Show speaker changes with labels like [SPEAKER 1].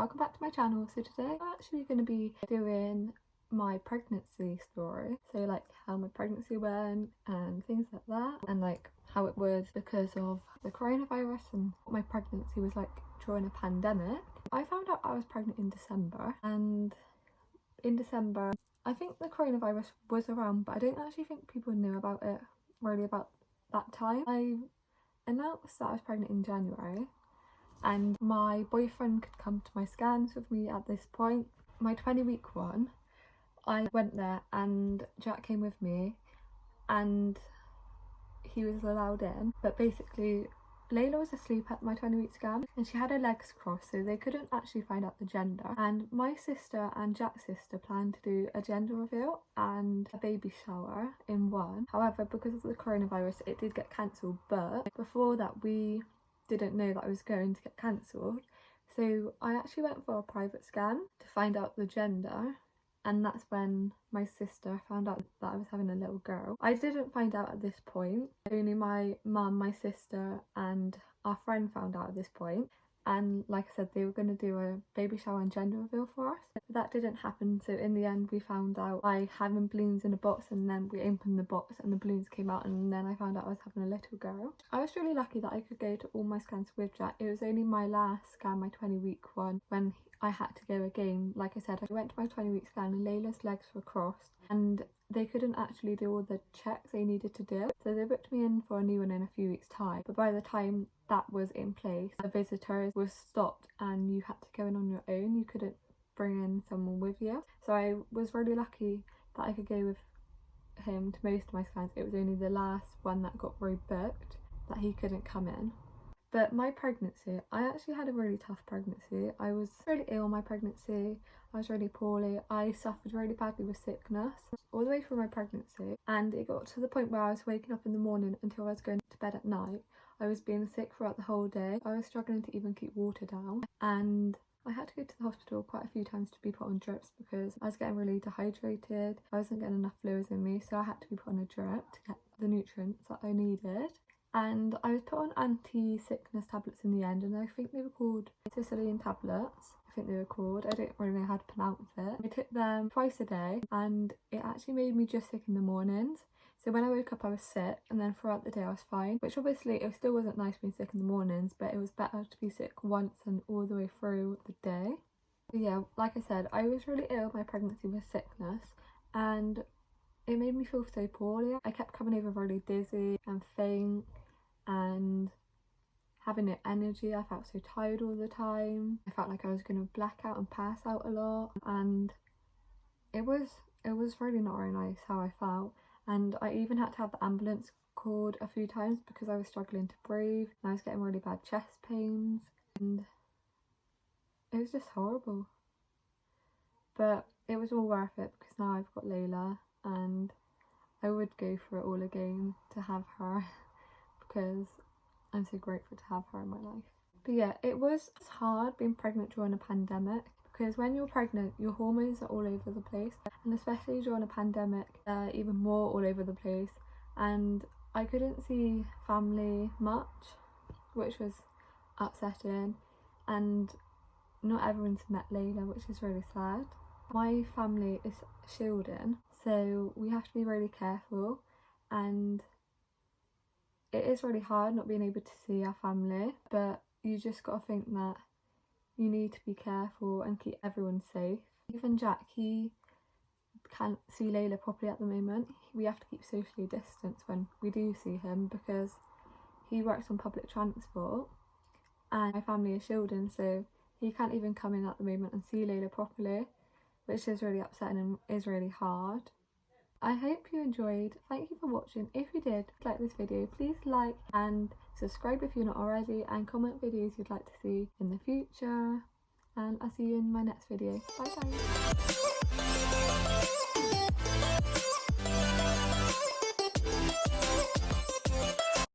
[SPEAKER 1] welcome back to my channel. So today I'm actually going to be doing my pregnancy story, so like how my pregnancy went and things like that, and like how it was because of the coronavirus and what my pregnancy was like during a pandemic. I found out I was pregnant in December, and in December I think the coronavirus was around, but I don't actually think people knew about it really about that time. I announced that I was pregnant in January, and my boyfriend could come to my scans with me at this point. My 20-week one, I went there and Jack came with me and he was allowed in, but basically Layla was asleep at my 20-week scan and she had her legs crossed, so they couldn't actually find out the gender. And my sister and Jack's sister planned to do a gender reveal and a baby shower in one. However, because of the coronavirus, it did get cancelled, but before that we didn't know that I was going to get cancelled, so I actually went for a private scan to find out the gender, and that's when my sister found out that I was having a little girl. I didn't find out at this point, only my mum, my sister and our friend found out at this point. And like I said, they were going to do a baby shower and gender reveal for us, but that didn't happen. So in the end we found out by having balloons in a box, and then we opened the box and the balloons came out, and then I found out I was having a little girl. I was really lucky that I could go to all my scans with Jack. It was only my last scan, my 20-week one, when I had to go again. Like I said, I went to my 20-week scan and Layla's legs were crossed and they couldn't actually do all the checks they needed to do, so they booked me in for a new one in a few weeks time. But by the time that was in place, the visitors was stopped and you had to go in on your own. You couldn't bring in someone with you, so I was really lucky that I could go with him to most of my scans. It was only the last one that got rebooked that he couldn't come in. But my pregnancy, I actually had a really tough pregnancy. I was really ill in my pregnancy. I was really poorly. I suffered really badly with sickness all the way through my pregnancy, and it got to the point where I was waking up in the morning until I was going to bed at night. I was being sick throughout the whole day. I was struggling to even keep water down, and I had to go to the hospital quite a few times to be put on drips because I was getting really dehydrated. I wasn't getting enough fluids in me, so I had to be put on a drip to get the nutrients that I needed. And I was put on anti-sickness tablets in the end, and I think they were called Sicilian tablets. I think they were called. I don't really know how to pronounce it. I took them twice a day, and it actually made me just sick in the mornings. So when I woke up I was sick, and then throughout the day I was fine, which obviously it still wasn't nice being sick in the mornings, but it was better to be sick once and all the way through the day. But yeah, like I said, I was really ill. My pregnancy was sickness, and it made me feel so poorly. I kept coming over really dizzy and faint and having no energy. I felt so tired all the time. I felt like I was going to black out and pass out a lot, and it was really not very nice how I felt. And I even had to have the ambulance called a few times because I was struggling to breathe and I was getting really bad chest pains, and it was just horrible. But it was all worth it because now I've got Layla, and I would go for it all again to have her because I'm so grateful to have her in my life. But yeah, it was hard being pregnant during a pandemic because when you're pregnant your hormones are all over the place, and especially during a pandemic they're even more all over the place. And I couldn't see family much, which was upsetting, and not everyone's met Layla, which is really sad. My family is shielding, so we have to be really careful, and it is really hard not being able to see our family, but you just got to think that you need to be careful and keep everyone safe. Even Jack, he can't see Layla properly at the moment. We have to keep socially distanced when we do see him because he works on public transport and my family is shielding, so he can't even come in at the moment and see Layla properly, which is really upsetting and is really hard. I hope you enjoyed. Thank you for watching. If you did like this video, please like and subscribe if you're not already, and comment videos you'd like to see in the future, and I'll see you in my next video. Bye guys.